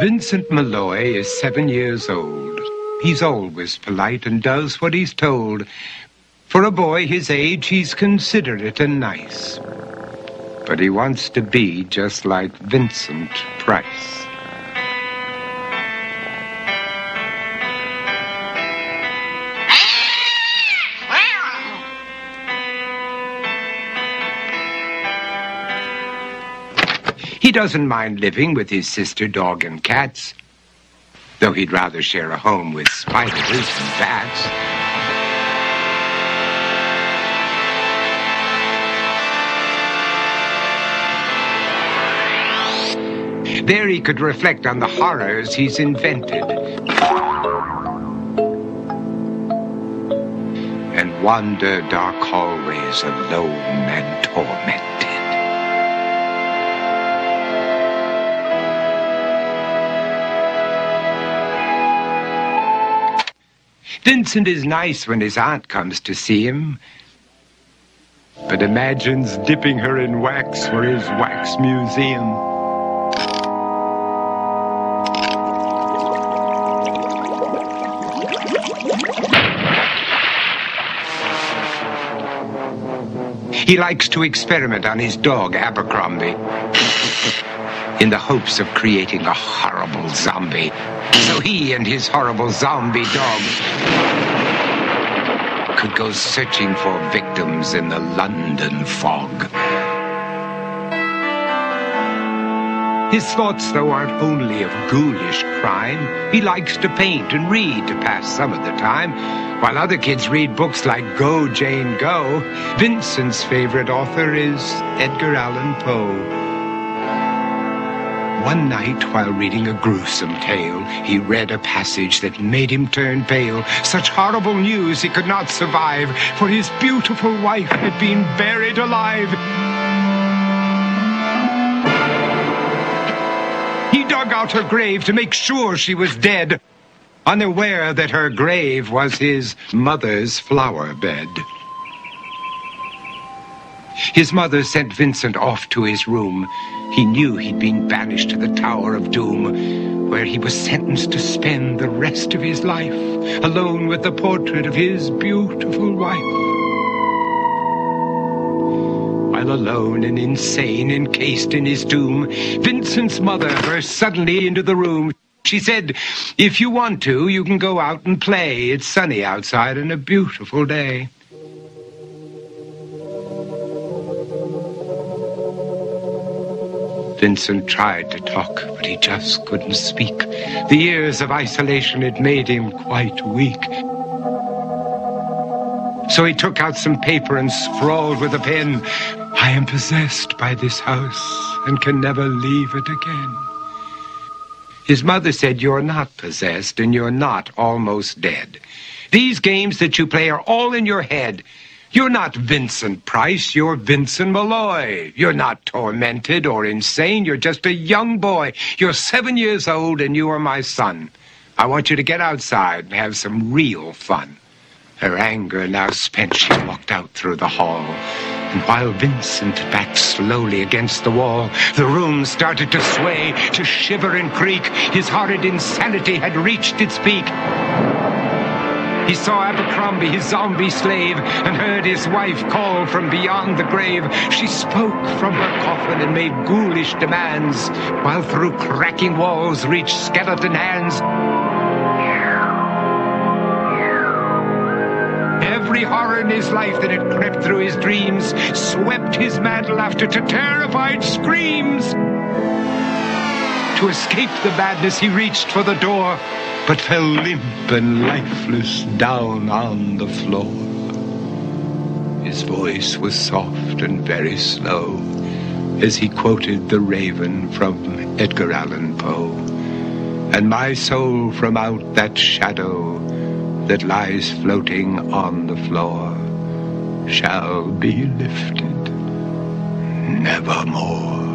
Vincent Malloy is 7 years old. He's always polite and does what he's told. For a boy his age, he's considerate and nice. But he wants to be just like Vincent Price. He doesn't mind living with his sister, dog, and cats, though he'd rather share a home with spiders and bats. There he could reflect on the horrors he's invented and wander dark hallways alone and tormented. Vincent is nice when his aunt comes to see him, but imagines dipping her in wax for his wax museum. He likes to experiment on his dog, Abercrombie, in the hopes of creating a horrible zombie. So he and his horrible zombie dog could go searching for victims in the London fog. His thoughts, though, aren't only of ghoulish crime. He likes to paint and read to pass some of the time. While other kids read books like Go, Jane, Go, Vincent's favorite author is Edgar Allan Poe. One night, while reading a gruesome tale, he read a passage that made him turn pale. Such horrible news he could not survive, for his beautiful wife had been buried alive. He dug out her grave to make sure she was dead, unaware that her grave was his mother's flower bed. His mother sent Vincent off to his room. He knew he'd been banished to the Tower of Doom, where he was sentenced to spend the rest of his life alone with the portrait of his beautiful wife. While alone and insane, encased in his tomb, Vincent's mother burst suddenly into the room. She said, "If you want to, you can go out and play. It's sunny outside and a beautiful day." Vincent tried to talk, but he just couldn't speak. The years of isolation had made him quite weak. So he took out some paper and scrawled with a pen, "I am possessed by this house and can never leave it again." His mother said, "You're not possessed and you're not almost dead. These games that you play are all in your head. You're not Vincent Price, you're Vincent Malloy. You're not tormented or insane, you're just a young boy. You're 7 years old and you are my son. I want you to get outside and have some real fun." Her anger now spent, she walked out through the hall. And while Vincent backed slowly against the wall, the room started to sway, to shiver and creak. His horrid insanity had reached its peak. He saw Abercrombie, his zombie slave, and heard his wife call from beyond the grave. She spoke from her coffin and made ghoulish demands, while through cracking walls reached skeleton hands. Every horror in his life that had crept through his dreams swept his mad laughter to terrified screams. To escape the madness, he reached for the door, but fell limp and lifeless down on the floor. His voice was soft and very slow as he quoted The Raven from Edgar Allan Poe. "And my soul from out that shadow that lies floating on the floor shall be lifted nevermore."